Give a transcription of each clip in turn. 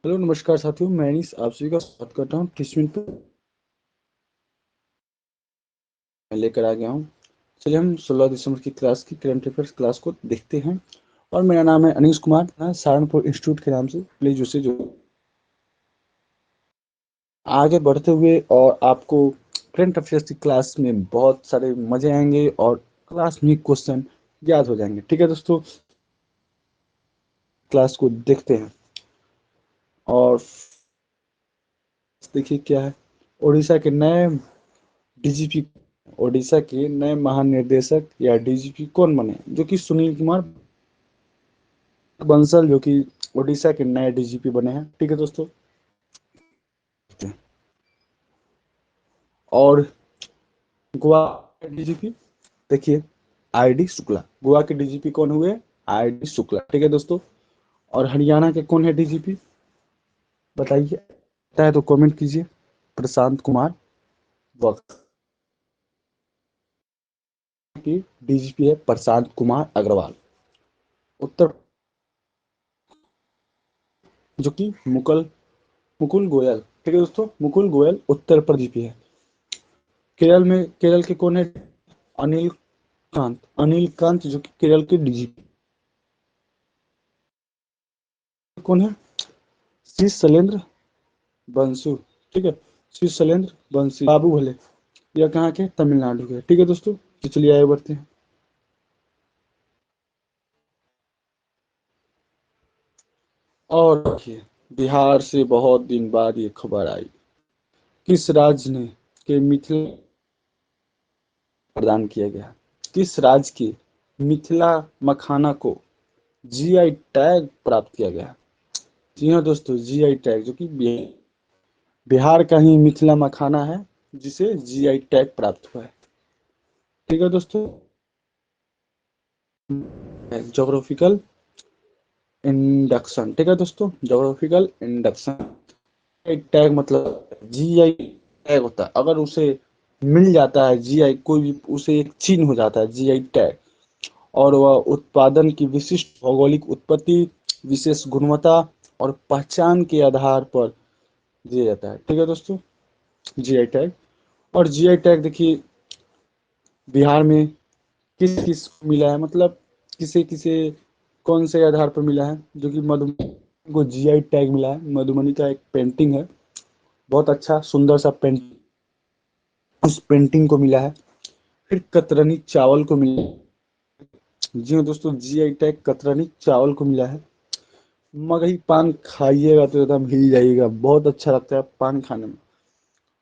Hello नमस्कार साथियों, मैं अनीस आप सभी का स्वागत करता हूँ। 30 मिनट पर मैं लेकर आ गया हूँ। चलिए हम 16 दिसंबर की क्लास की करंट अफेयर्स क्लास को देखते हैं। और मेरा नाम है अनीश कुमार, मैं सहारनपुर इंस्टीट्यूट के नाम से प्लीज उसे जो आगे बढ़ते हुए और आपको करंट अफेयर्स की क्लास में बहुत सारे मजे आएंगे और क्लास में क्वेश्चन याद हो जाएंगे। ठीक है दोस्तों, क्लास को देखते हैं। और देखिए क्या है, उड़ीसा के नए डीजीपी, ओडिशा के नए महानिदेशक या डीजीपी कौन बने? जो कि सुनील कुमार बंसल, जो कि ओडिशा के नए डीजीपी बने हैं। ठीक है दोस्तों, और गोवा के डीजीपी देखिए आईडी शुक्ला। गोवा के डीजीपी कौन हुए? आईडी शुक्ला। ठीक है दोस्तों, और हरियाणा के कौन है डीजीपी? बताइए, पता है तो कमेंट कीजिए। प्रशांत कुमार वक्त की डीजीपी है प्रशांत कुमार अग्रवाल। उत्तर, जो कि मुकुल गोयल। ठीक है दोस्तों, मुकुल गोयल उत्तर प्रदेश है। केरल में, केरल के कौन है? अनिल अनिल कांत, जो कि केरल के डीजीपी। कौन है? श्री शैलेंद्र बंसु। ठीक है, श्री शैलेंद्र बंसी बाबू भले, यह कहाँ के? तमिलनाडु के। ठीक है दोस्तों, तो चलिए आगे बढ़ते हैं। और देखिए, बिहार से बहुत दिन बाद ये खबर आई, किस राज्य ने के मिथिला प्रदान किया गया? किस राज्य के मिथिला मखाना को जीआई टैग प्राप्त किया गया? जी हाँ दोस्तों, जीआई टैग, जो कि बिहार का ही मिथिला मखाना है जिसे जीआई टैग प्राप्त हुआ है। ठीक है दोस्तों, जोग्राफिकल इंडक्शन। ठीक है दोस्तों, जोग्राफिकल इंडक्शन टैग मतलब जीआई टैग होता है। अगर उसे मिल जाता है जीआई, कोई भी उसे एक चिन्ह हो जाता है जीआई टैग, और वह उत्पादन की विशिष्ट भौगोलिक उत्पत्ति, विशेष गुणवत्ता और पहचान के आधार पर दिया जाता है। ठीक है दोस्तों, जीआई टैग। और जीआई टैग देखिए बिहार में किस किस को मिला है, मतलब किसे किसे कौन से आधार पर मिला है? जो कि मधुबनी को जीआई टैग मिला है। मधुबनी का एक पेंटिंग है, बहुत अच्छा सुंदर सा पेंटिंग, उस पेंटिंग को मिला है। फिर कतरनी चावल को मिला है। जी हाँ दोस्तों, जीआई टैग कतरनी चावल को मिला है। मगही पान खाइएगा तो एकदम हिल जाइएगा, बहुत अच्छा लगता है पान खाने में।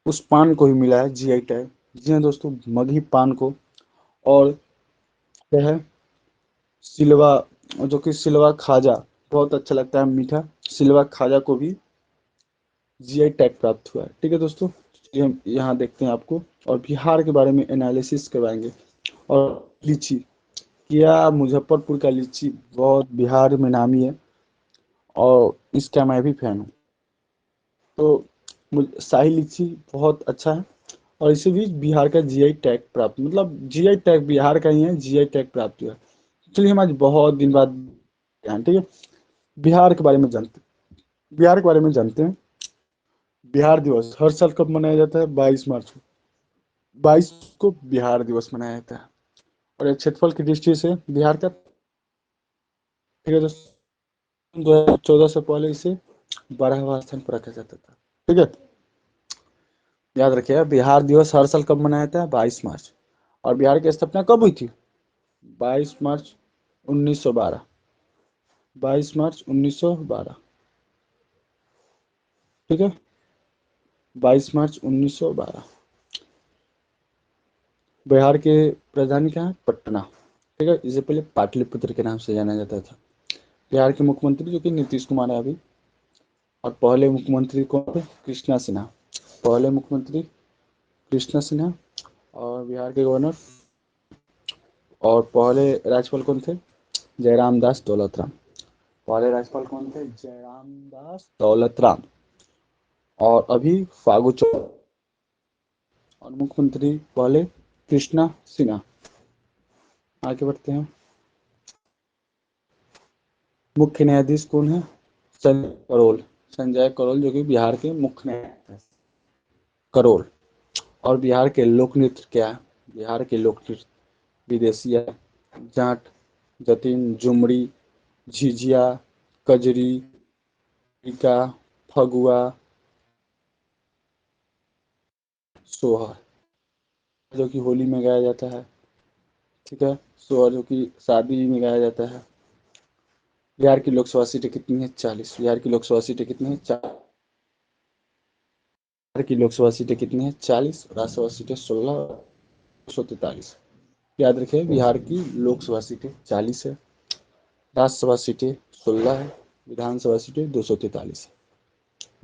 उस पान को भी मिला है जीआई टैग। जी हाँ दोस्तों, मगही पान को। और क्या है? सिलवा, जो कि सिलवा खाजा, बहुत अच्छा लगता है मीठा। सिलवा खाजा को भी जीआई टैग प्राप्त हुआ है। ठीक है दोस्तों, ये हम यहाँ देखते हैं आपको, और बिहार के बारे में एनालिसिस करवाएंगे। और लीची, क्या मुजफ्फरपुर का लीची बहुत बिहार में नामी है, और इसका मैं भी फैन हूँ। तो शाही लीची बहुत अच्छा है, और इसे भी बिहार का जीआई टैग प्राप्त, मतलब जीआई टैग बिहार का ही है, जीआई टैग प्राप्त हुआ है। चलिए हम आज बहुत दिन बाद ठीक है बिहार के बारे में जानते हैं। बिहार के बारे में जानते हैं। बिहार दिवस हर साल कब मनाया जाता है? 22 मार्च को। 22 को बिहार दिवस मनाया जाता है। और ये क्षेत्रफल की दृष्टि से बिहार का, ठीक है दोस्तों, 2014 से पहले इसे 12वां स्थान पर रखा जाता था। ठीक है, याद रखिएगा, बिहार दिवस हर साल कब मनाया जाता है? 22 मार्च। और बिहार की स्थापना कब हुई थी? 22 मार्च 1912। 22 मार्च 1912। ठीक है, 22 मार्च 1912। बिहार के राजधानी क्या है? पटना। ठीक है, इसे पहले पाटलिपुत्र के नाम से जाना जाता था। बिहार के मुख्यमंत्री जो कि नीतीश कुमार है अभी। और पहले मुख्यमंत्री कौन थे? कृष्णा सिन्हा। पहले मुख्यमंत्री कृष्णा सिन्हा। और बिहार के गवर्नर और पहले राज्यपाल कौन थे? जयराम दास दौलत राम। पहले राज्यपाल कौन थे? जयराम दास दौलत राम। और अभी फागू चौहान। और मुख्यमंत्री पहले कृष्णा सिन्हा। आगे बढ़ते हैं। मुख्य न्यायाधीश कौन है? संजय करोल। संजय करोल जो कि बिहार के मुख्य न्यायाधीश हैं। करोल। और बिहार के लोक नृत्य क्या है? बिहार के लोक नृत्य विदेशिया, जाट, जतिन, झुमरी, झिझिया, कजरी, टीका, फगुआ, सोहर, जो कि होली में गाया जाता है। ठीक है। सोहर जो कि शादी में गाया जाता है। बिहार की लोकसभा सीटें कितनी है? 40। बिहार की लोकसभा सीटें कितनी है? 4। बिहार की लोकसभा सीटें कितनी है? 40। राज्यसभा सीटें 16, 243। याद रखिए, बिहार की लोकसभा सीटें 40 है, राज्यसभा सीटें 16 है, विधानसभा सीटें 243 है।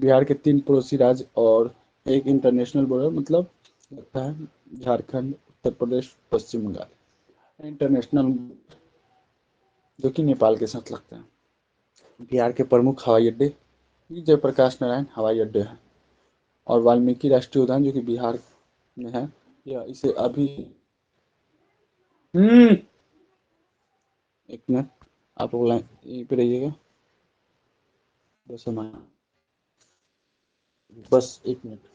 बिहार के 3 पड़ोसी राज्य और एक इंटरनेशनल बॉर्डर, मतलब लगता है झारखंड, उत्तर प्रदेश, पश्चिम बंगाल। इंटरनेशनल जो कि नेपाल के साथ लगता है। बिहार के प्रमुख हवाई अड्डे, ये जयप्रकाश नारायण हवाई अड्डे हैं। और वाल्मीकि राष्ट्रीय उद्यान जो कि बिहार में है, या इसे अभी एक मिनट, आप लोग लाइन यहीं पे रहिएगा। बस हमारा, बस एक मिनट।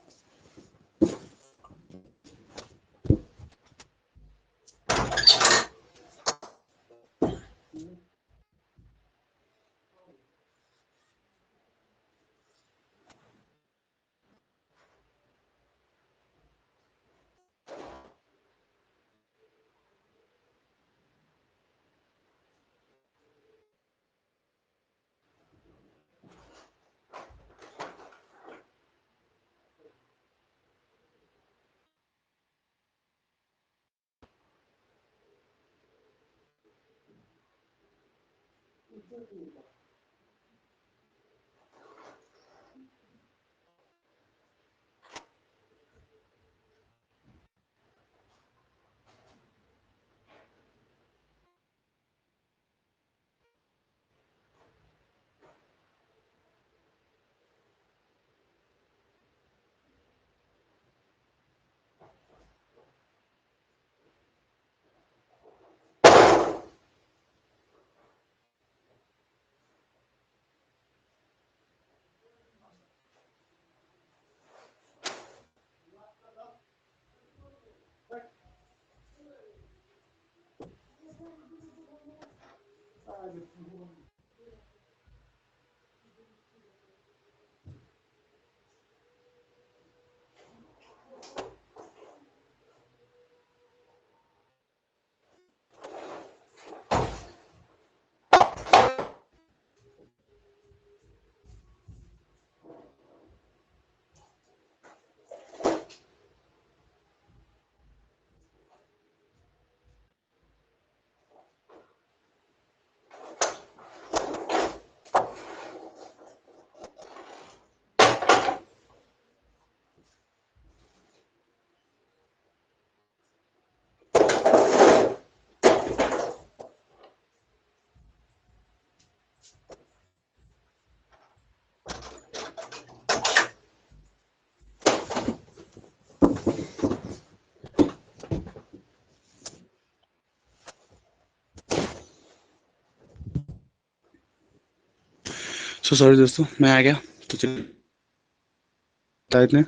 सो सॉरी दोस्तों, मैं आ गया। तो चलिए बता देते हैं,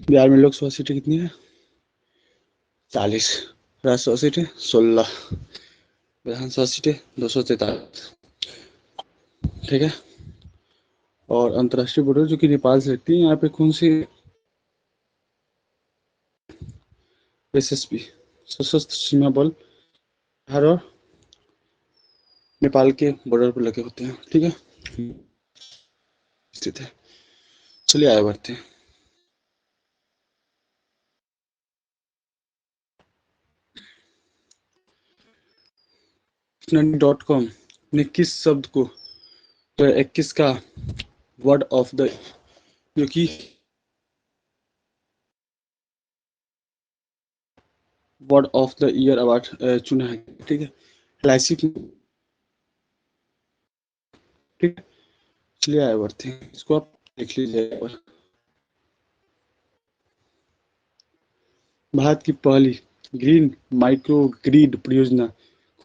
बिहार में लोकसभा सीटें कितनी है? 40। राज्यसभा सीटें 16, विधानसभा सीटें 243। ठीक है। और अंतर्राष्ट्रीय बॉर्डर जो कि नेपाल से लगती है, यहाँ पे कौन सी? एसएसबी, सशस्त्र सीमा बल, बिहार और नेपाल के बॉर्डर पर लगे होते हैं। ठीक है, स्थित है। चलिए आगे बढ़ते हैं। .com ने किस शब्द को 2021 का वर्ड ऑफ द, जो कि word of the year award चुना है? ठीक है, एलआईसी। ठीक है, चलिए आगे बढ़ते हैं। इसको आप देख लीजिए। भारत की पहली ग्रीन माइक्रो ग्रिड परियोजना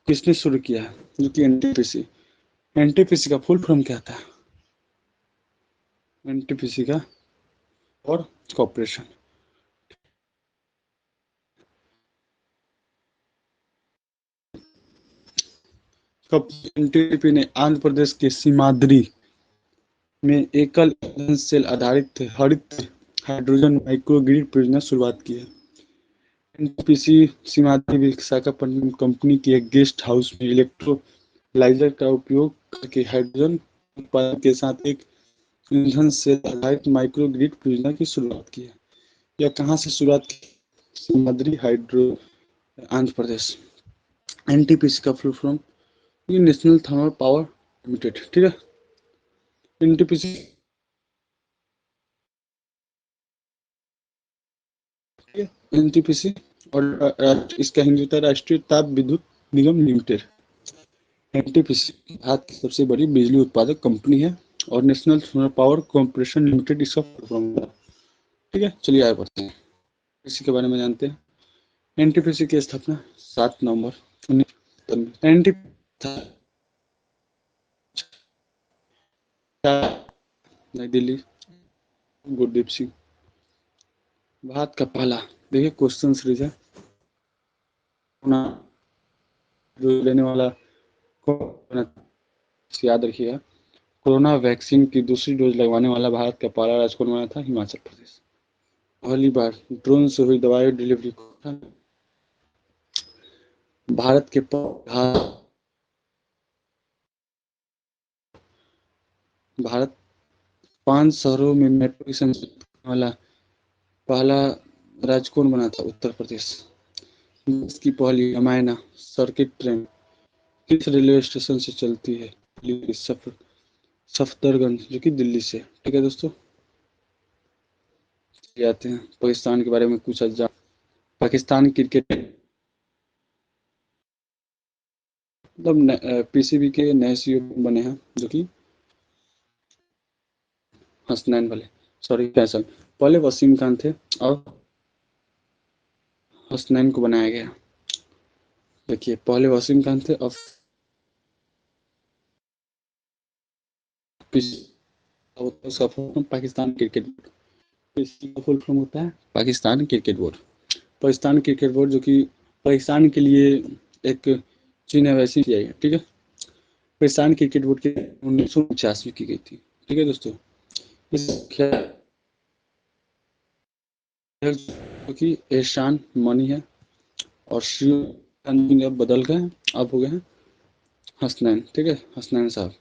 किसने शुरू किया है? जो कि एनटीपीसी। एनटीपीसी का फुल फॉर्म क्या था? एनटीपीसी का और कॉर्पोरेशन। कब एनटीपी ने आंध्र प्रदेश के सीमाद्री में एकल ईंधन सेल आधारित हरित हाइड्रोजन माइक्रोग्रिड परियोजना शुरुआत की है। एनटीपीसी सीमांत विशाखापट्टनम कंपनी की एक गेस्ट हाउस में इलेक्ट्रोलाइजर का उपयोग करके हाइड्रोजन उत्पादन के साथ एक ईंधन सेल आधारित माइक्रोग्रिड परियोजना की शुरुआत की है। यह कहाँ से शुरुआत की? सीमाद्री हाइड्रो, आंध्र प्रदेश। एनटीपीसी का full form national thermal power limited, ठीक है। एनटीपीसी एनटीपीसी और इसका हिंदी होता है राष्ट्रीय ताप विद्युत निगम लिमिटेड। एनटीपीसी भारत की सबसे बड़ी बिजली उत्पादक कंपनी है और national solar power corporation limited इसका फुल फॉर्म है, ठीक है। चलिए आगे बढ़ते हैं, इसी के बारे में जानते हैं। एनटीपीसी की स्थापना 7 नवंबर 1997। एनटीपीसी नई दिल्ली, गुरदीप सिंह। भारत का पहला, देखिए क्वेश्चन सीरीज है, जो लेने वाला याद रखिएगा। कोरोना वैक्सीन की दूसरी डोज लगवाने वाला भारत का पहला राज्य कौन बना था? हिमाचल प्रदेश। पहली बार ड्रोन से हुई दवाई डिलीवरी कौन था? भारत के भारत 5 शहरों में मेट्रो की संख्या वाला पहला राज्य कौन बना था? उत्तर प्रदेश। इसकी पहली रामायणा सर्किट ट्रेन किस रेलवे स्टेशन से चलती है? सफदरगंज, जो कि दिल्ली से, ठीक है दोस्तों। आते हैं पाकिस्तान के बारे में कुछ जान। पाकिस्तान क्रिकेट मतलब पीसीबी के नए सीईओ बने हैं, जो कि हसनैन वाले, सॉरी फैसल। पहले वसीम खान थे और हसनैन को बनाया गया। देखिए पहले वसीम खान थे और उसका full form Pakistan cricket board. इसका फुल फॉर्म होता है Pakistan cricket board. Pakistan cricket board जो कि पाकिस्तान के लिए एक चीन है वैसी किया गया, ठीक है। पाकिस्तान क्रिकेट बोर्ड की 1950 में की गई थी, ठीक है दोस्तों। इस जो कि एहसान मनी है और श्री अब बदल गए, अब हो गए हैं हसनैन, ठीक है, हसनैन साहब।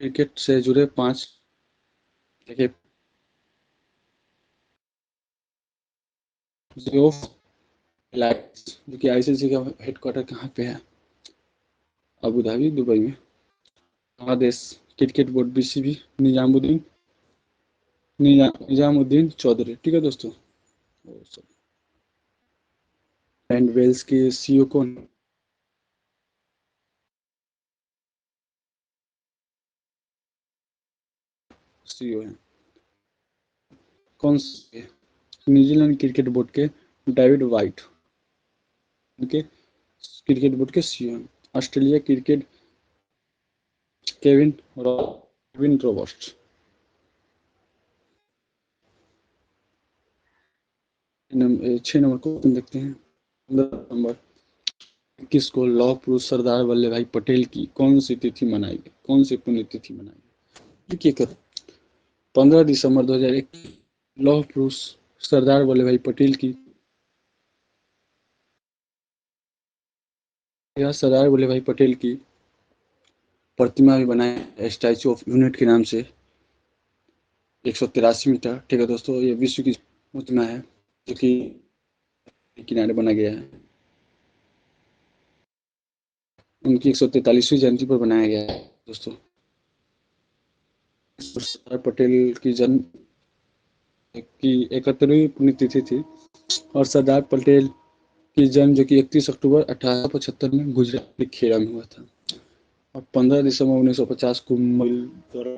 क्रिकेट से जुड़े 5, देखिए जो कि आईसीसी का हेडक्वार्टर कहाँ पे है? अबू धाबी, दुबई में। Bangladesh cricket board BCB Nizamuddin Chaudhary, ठीक है दोस्तों। एंड वेल्स के सीईओ कौन? सीईओ है कौन से? न्यूजीलैंड क्रिकेट बोर्ड के डेविड वाइट, उनके क्रिकेट बोर्ड के सीईओ हैं। Australia cricket Kevin Roberts. 6 number को देखते हैं। 15 नवंबर 21 को लौह पुरुष सरदार वल्लभ भाई पटेल की कौन सी तिथि मनाई गई? कौन सी पुण्यतिथि मनाई गई? देखिए 15 दिसंबर 2001 लौह पुरुष सरदार वल्लभ भाई पटेल की, यह सरदार वल्लभ भाई पटेल की प्रतिमा भी बनाई स्टैचू ऑफ यूनिट के नाम से, 183 मीटर, ठीक है दोस्तों। ये विश्व की प्रतिमा है जो कि किनारे बना गया है। उनकी 143वीं जयंती पर बनाया गया है दोस्तों। सरदार पटेल की जन्म की 71वीं पुण्यतिथि थी और सरदार पटेल की जन्म जो कि 31 अक्टूबर 1875 में गुजरात के खेड़ा में हुआ था और 15 दिसंबर 1950 को मुंबई द्वारा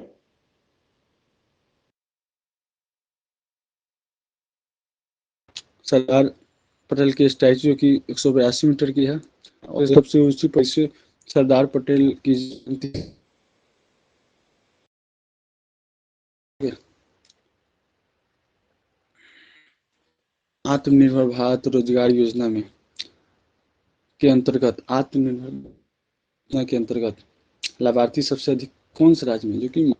सरदार पटेल की स्टैचू की 182 मीटर की है और सबसे ऊंची पैसे सरदार पटेल की जयंती ठीक है। आत्मनिर्भर भारत रोजगार योजना में के अंतर्गत आत्मनिर्भर योजना के अंतर्गत लाभार्थी सबसे अधिक कौन से राज्य में, जो कि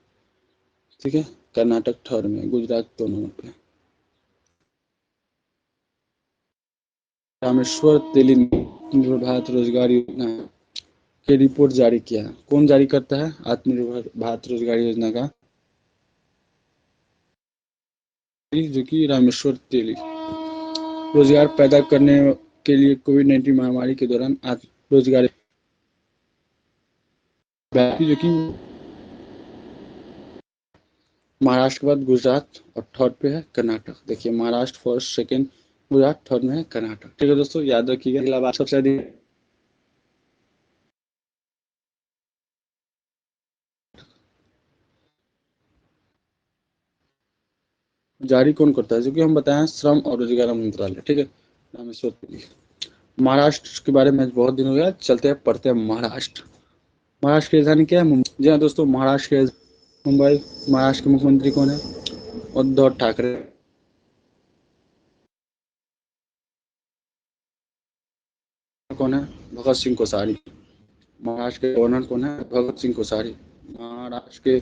ठीक है कर्नाटक थर्ड में, गुजरात 2 नंबर पे। रामेश्वर तेली ने आत्मनिर्भर भारत रोजगार योजना के रिपोर्ट जारी किया है। कौन जारी करता है आत्मनिर्भर भारत रोजगार योजना का, जो कि रामेश्वर तेली। रोजगार पैदा करने के लिए कोविड-19 महामारी के दौरान रोजगार जो कि महाराष्ट्र के बाद गुजरात और थर्ड पे है कर्नाटक। देखिए Maharashtra first, second Gujarat, third में है कर्नाटक। ठीक है दोस्तों, याद रखिएगा। अगला बात सबसे अधिक जारी कौन करता है, जो कि हम बताएं श्रम और रोजगार मंत्रालय। ठीक है, रामेश्वर तेली। महाराष्ट्र के बारे में बहुत दिन हो गया, चलते हैं पढ़ते हैं महाराष्ट्र। महाराष्ट्र की राजधानी क्या है, मुंबई। जी हाँ दोस्तों, महाराष्ट्र के मुंबई। महाराष्ट्र के मुख्यमंत्री कौन है, उद्धव ठाकरे। कौन है, भगत सिंह कोश्यारी। महाराष्ट्र के गवर्नर कौन है, भगत सिंह कोश्यारी। महाराष्ट्र के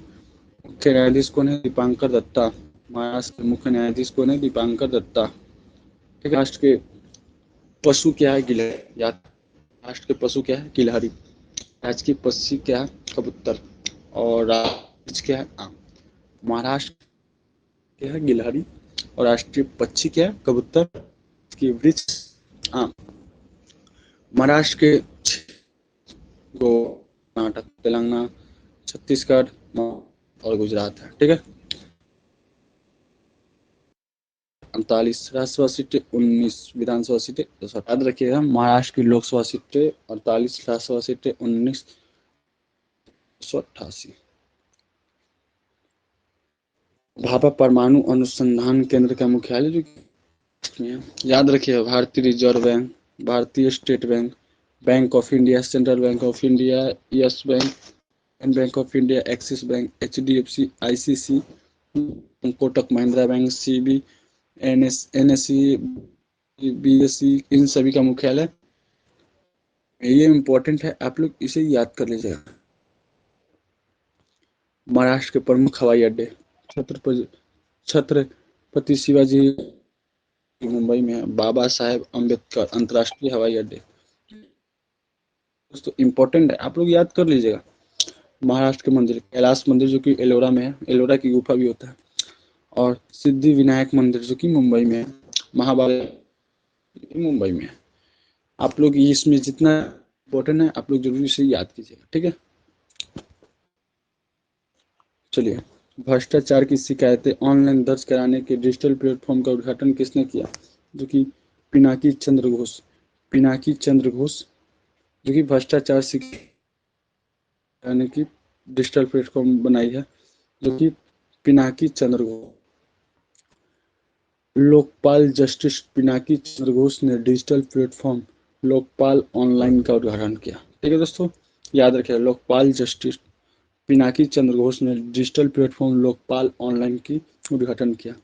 मुख्य न्यायाधीश कौन है, दीपांकर दत्ता। महाराष्ट्र के मुख्य न्यायाधीश कौन है, दीपांकर दत्ता। ठीक है। राष्ट्र के पशु क्या है, गिलहरी। या राष्ट्र के पशु क्या है, गिलहरी। राज्य की पक्षी क्या है, कबूतर। और राज्य क्या है, आम। महाराष्ट्र क्या है, गिलहरी। और राष्ट्रीय पक्षी क्या है, कबूतर। की वृक्ष आम। महाराष्ट्र के कर्नाटक, तेलंगाना, छत्तीसगढ़ और गुजरात है। ठीक है। 48 राज्यसभा सीटें, 19 विधानसभा सीटें। याद रखिएगा, महाराष्ट्र की लोकसभा सीटें 48, राज्यसभा सीटें 1988। भाभा परमाणु अनुसंधान केंद्र का मुख्यालय जो में, याद रखिए, भारतीय रिजर्व बैंक, भारतीय state bank, bank of India, central bank of India, yes bank, bank of India, axis bank, HDFC, ICC, Kotak Mahindra bank, CB, NSE, BSE, इन सभी का मुख्यालय। ये इम्पोर्टेंट है, आप लोग इसे याद कर लीजिएगा। महाराष्ट्र के प्रमुख हवाई अड्डे, छत्रपति छत्रपति शिवाजी मुंबई में है, बाबा साहेब अम्बेडकर अंतर्राष्ट्रीय हवाई अड्डे। दोस्तों इम्पोर्टेंट है, आप लोग याद कर लीजिएगा। महाराष्ट्र के मंदिर, कैलाश मंदिर जो कि एलोरा में है, एलोरा की गुफा भी होता है। और सिद्धि विनायक मंदिर जो कि मुंबई में है, महाबाल मुंबई में है। आप लोग इसमें जितना इम्पोर्टेंट है, आप लोग जरूर इसे याद कीजिएगा। ठीक है, चलिए। भ्रष्टाचार की शिकायतें ऑनलाइन दर्ज कराने के डिजिटल प्लेटफॉर्म का उद्घाटन किसने किया, जो कि पिनाकी चंद्र घोष। पिनाकी चंद्र घोष, जो कि भ्रष्टाचार कराने की डिजिटल प्लेटफॉर्म बनाई है, जो कि पिनाकी चंद्र घोष। लोकपाल जस्टिस पिनाकी चंद्र घोष ने डिजिटल प्लेटफॉर्म लोकपाल ऑनलाइन का उद्घाटन किया। ठीक है दोस्तों, याद रखिए, लोकपाल जस्टिस पिनाकी चंद्र घोष ने डिजिटल प्लेटफॉर्म लोकपाल ऑनलाइन की उद्घाटन किया।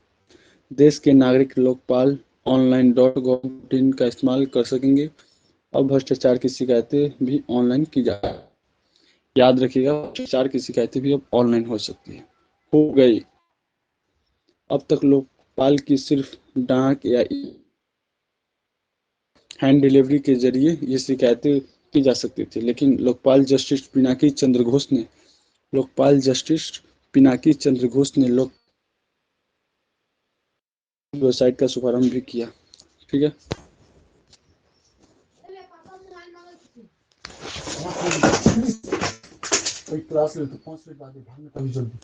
देश के नागरिक लोकपाल online.gov.in का इस्तेमाल कर सकेंगे और भ्रष्टाचार की शिकायतें भी ऑनलाइन की जा। याद रखिएगा, भ्रष्टाचार की शिकायतें भी अब ऑनलाइन हो सकती है, हो गई। अब तक लोकपाल की सिर्फ डाक या हैंड डिलीवरी के जरिए ये शिकायतें की जा सकती थी, लेकिन लोकपाल जस्टिस पिनाकी चंद्र घोष ने लोक वेबसाइट का शुभारंभ भी किया। ठीक है, क्लास ले तो 5 मिनट बाद भागना कभी जल्दी।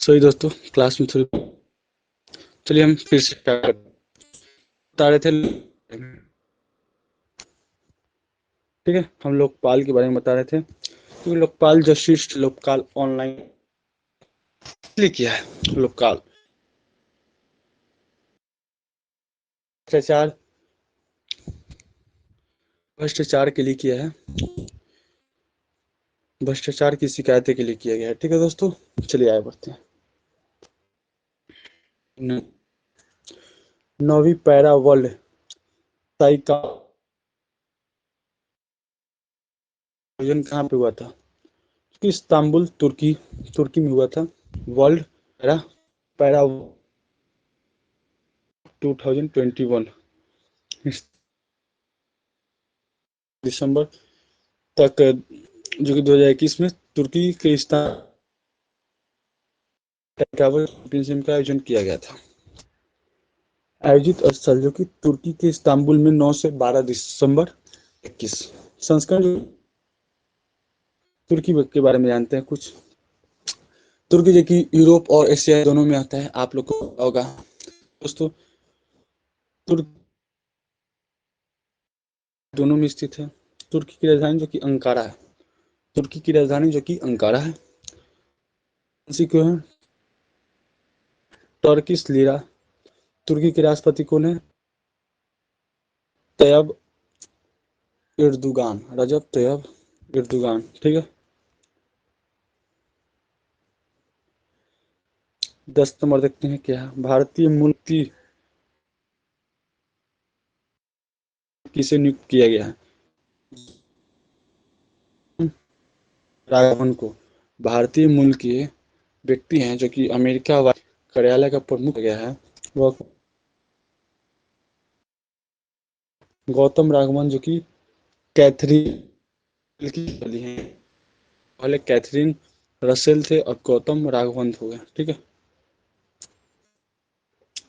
सही दोस्तों, क्लास में थोड़ी, चलिए हम फिर से स्टार्ट बता रहे थे। ठीक है, हम लोकपाल के बारे में बता रहे थे, तो लोकपाल जस्टिस लोकपाल ऑनलाइन इसलिए किया है। लोकपाल भ्रष्टाचार भ्रष्टाचार के लिए किया है, भ्रष्टाचार की शिकायतें के लिए किया गया है। ठीक है दोस्तों, चलिए आगे बढ़ते हैं। नौवीं पैरा वर्ल्ड ताइका आयोजन कहाँ पे हुआ था? कि इस्तांबुल तुर्की तुर्की में हुआ था। वर्ल्ड पैरा पैरा 2021 दिसंबर तक, जो कि 2021 में तुर्की के इस्तांबुल चैंपियनशिप का आयोजन किया गया था। आयोजित स्थल जो कि तुर्की के इस्तांबुल में 9 से 12 दिसंबर 21। संस्करण तुर्की के बारे में जानते हैं कुछ? तुर्की जो कि यूरोप और एशिया दोनों में आता है, आप लोग को पता होगा दोस्तों। तुर्क दोनों में स्थित है। तुर्की की राजधानी जो कि अंकारा है। तुर्की की राजधानी जो कि अंकारा है। इसी को है टर्किश लीरा। तुर्की के राष्ट्रपति कौन है? तैयब एर्दुगान, रजब तैयब एर्दुगान। ठीक है, 10 नंबर देखते हैं क्या है। भारतीय मूल की किसे नियुक्त किया गया है? राघवन को। भारतीय मूल के व्यक्ति हैं जो कि अमेरिका कार्यालय का प्रमुख गया है, वह गौतम राघवन, जो कि कैथरीन की वाली हैं। पहले कैथरीन रसेल थे और गौतम राघवन हो गए। ठीक है,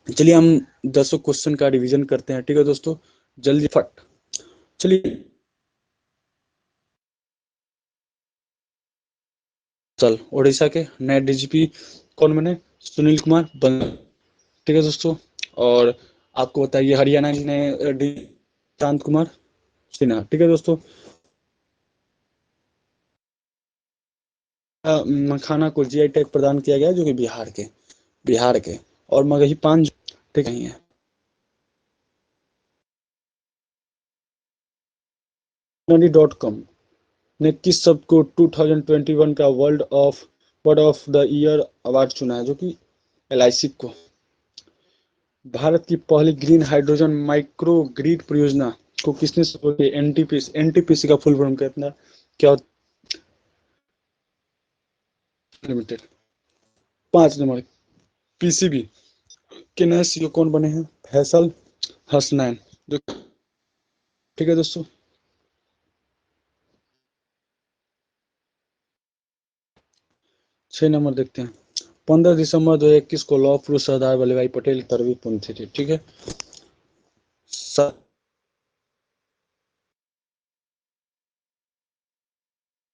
चलिए हम 10 क्वेश्चन का रिवीजन करते हैं। ठीक है दोस्तों, जल्दी फट। चलिए, चल उड़ीसा के नए डीजीपी कौन बने? सुनील कुमार बन। ठीक है दोस्तों, और आपको बताइए हरियाणा के नए डी शांत कुमार सिन्हा। ठीक है दोस्तों, मखाना को जीआई टैग प्रदान किया गया जो कि बिहार के और मगही पान ठीक नहीं है। .com ने किस शब्द को 2021 का word of the year award चुना है? जो कि एलआईसी को। भारत की पहली ग्रीन हाइड्रोजन माइक्रो ग्रिड परियोजना को किसने सपोर्ट किया? एनटीपीसी। एनटीपीसी का फुल फॉर्म कितना क्या लिमिटेड। 5 नंबर, पीसीबी के नए सीईओ कौन बने हैं? फैसल हसनैन। ठीक है दोस्तों, 6 नंबर देखते हैं। 15 दिसंबर 2021 को लौह पुरुष सरदार वल्लभ भाई पटेल 13वीं पुण्यतिथि। ठीक है,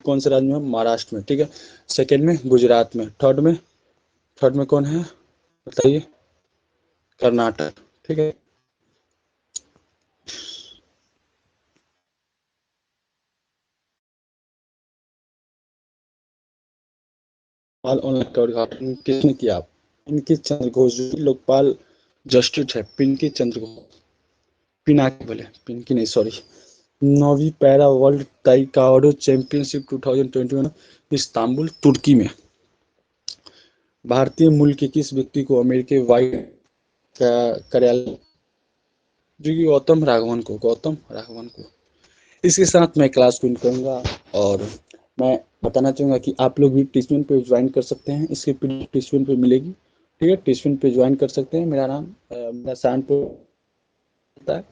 कौन से राज्य में? महाराष्ट्र में। ठीक है, सेकंड में गुजरात में, थर्ड में कौन है बताइए? कर्नाटक। ठीक है, लोकपाल ऑनलाइन का उद्घाटन किसने किया? पिंकी चंद्र घोष, जो कि लोकपाल जस्टिस है, पिंकी चंद्र घोष। पिनाकी बोले, पिंकी नहीं, सॉरी। 9वीं para world taekwondo championship 2021 Istanbul तुर्की में भारतीय मूल के किस व्यक्ति को अमेरिकी वायु का कार्यालय, जो कि गौतम राघवन को। इसके साथ मैं क्लास को एंड करूंगा, और मैं बताना चाहूँगा कि आप लोग भी टीचमेंट पे ज्वाइन कर सकते हैं। इसके पीडीएफ टीचमेंट पे मिलेगी। ठीक है, टीचमेंट पे ज्वाइन कर सकते हैं। मेरा नाम मेरा सहारनपुर होता है,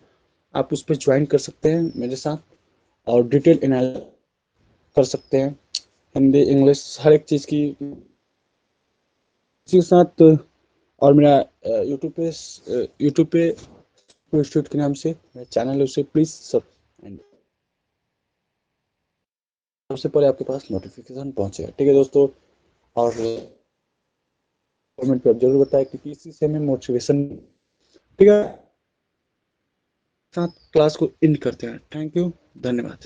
आप उस पर ज्वाइन कर सकते हैं मेरे साथ, और डिटेल एनालिसिस कर सकते हैं, हिंदी इंग्लिश हर एक चीज़ की इसी के साथ। और मेरा यूट्यूब पे इंस्टीट्यूट के नाम से मेरा चैनल है, उसे प्लीज़ सब सबसे पहले आपके पास नोटिफिकेशन पहुंचेगा। ठीक है दोस्तों, और कमेंट पर जरूर बताएं, क्योंकि इसी से हमें मोटिवेशन। ठीक है, साथ क्लास को एंड करते हैं। थैंक यू, धन्यवाद।